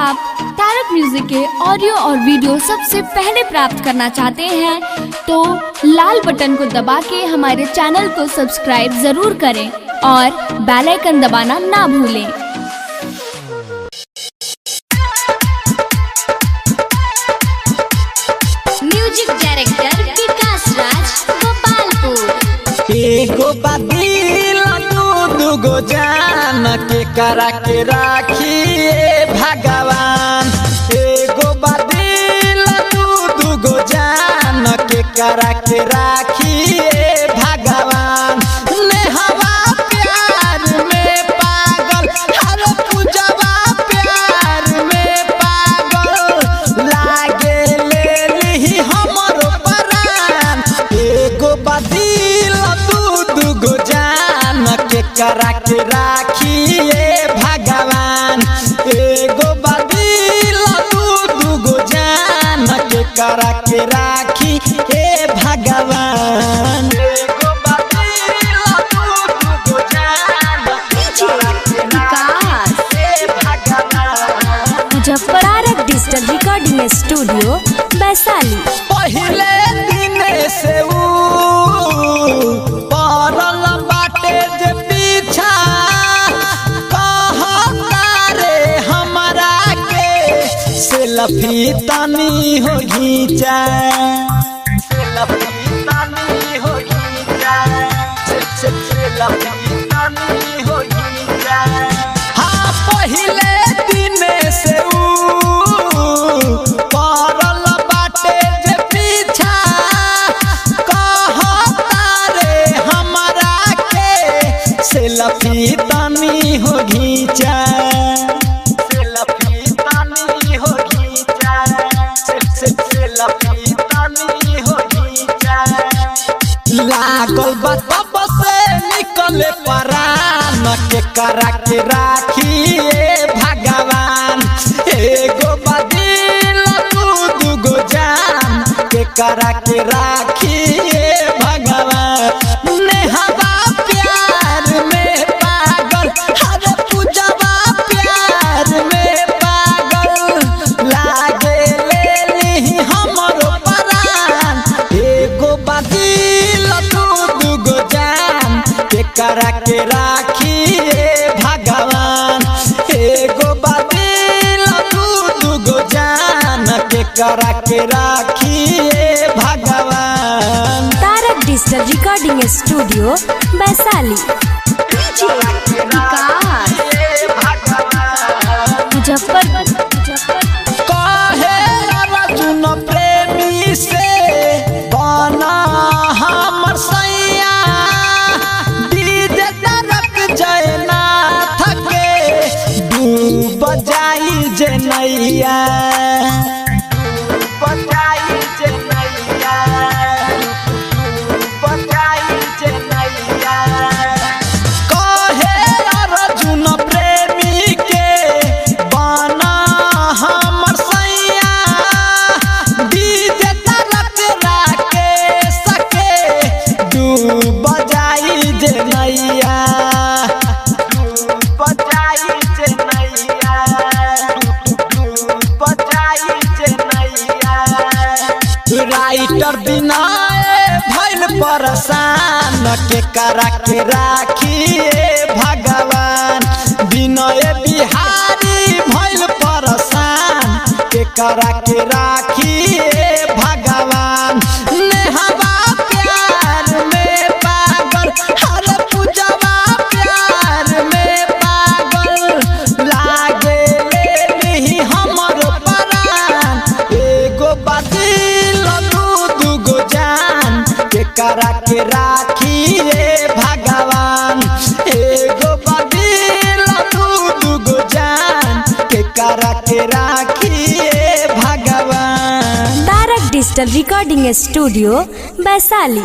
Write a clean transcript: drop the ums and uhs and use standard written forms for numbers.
आप तारक म्यूजिक के ऑडियो और वीडियो सबसे पहले प्राप्त करना चाहते हैं तो लाल बटन को दबा के हमारे चैनल को सब्सक्राइब जरूर करें और बेल आइकन दबाना ना भूलें। म्यूजिक डायरेक्टर विकास राज गोपालपुर। एगो बादिल दूगो जान के करा के राखी भगवान। एगो बादिल दूगो जान के करा के राखी भगवान। नेहवा प्यार में पागल हर पूजवा प्यार में पागल लागे ले ली हमरो प्राण। एगो बादिल दूगो जान के करा के राखी भगवान। एगो बादिल दूगो जान के करा के राखी भगवान। एगो बादिल दूगो जान Muzaffarpur digital recording studio Vaishali. पहले दिन से पड़ल बाटे जे पीछा कहता रे हमरा के सेल्फी तनी हो घींचा। सेल्फी तनी हो घींचा। सेल्फी तनी हो घींचा। हाँ पहले दिन से पड़ल बाटे जे पीछा कहता रे हमरा के सेल्फी तनी हो घींचा। सेल्फी तनी हो घींचा। सेल्फी तनी हो घींचा। लागल बा तब से निकले परान के करा के राखी भगवान। एगो बादिल दूगो जान के करा के राखी भगवान। नेहवा प्यार में पागल हर पूजवा प्यार में पागल लागे ले ली हमरो प्राण। एगो बादिल दूगो जान के करा के राखी भगवान। एगो बादिल दूगो जान के करा के राखी भगवान। Tarak digital recording studio Vaishali. Muzaffarpur कहे अर्जुन प्रेमी से बना हमर सैया। डीजे तारक जयनाथ के डूब जाई जे नैया। डूब जाई जे नैया। डूब जाई जे नैया। कहे अर्जुन प्रेमी के बना हमर सैया। डीजे तारक राकेश के डूब जाई जे नैया। डूब जाई जे नैया। डूब जाई जे नैया। राइटर बिना भइल परेशान के करा के राखी भगवान। विनय बिहारी भइल परेशान के करा के राखी भगवान। नेहवा प्यार में पागल हर पूजवा प्यार में पागल लागे ले ली हमरो प्राण। एगो बादिल दूगो जान के करा के राखी भगवान। एगो बादिल दूगो जान के करा के राखी भगवान। Tarak digital recording studio Vaishali.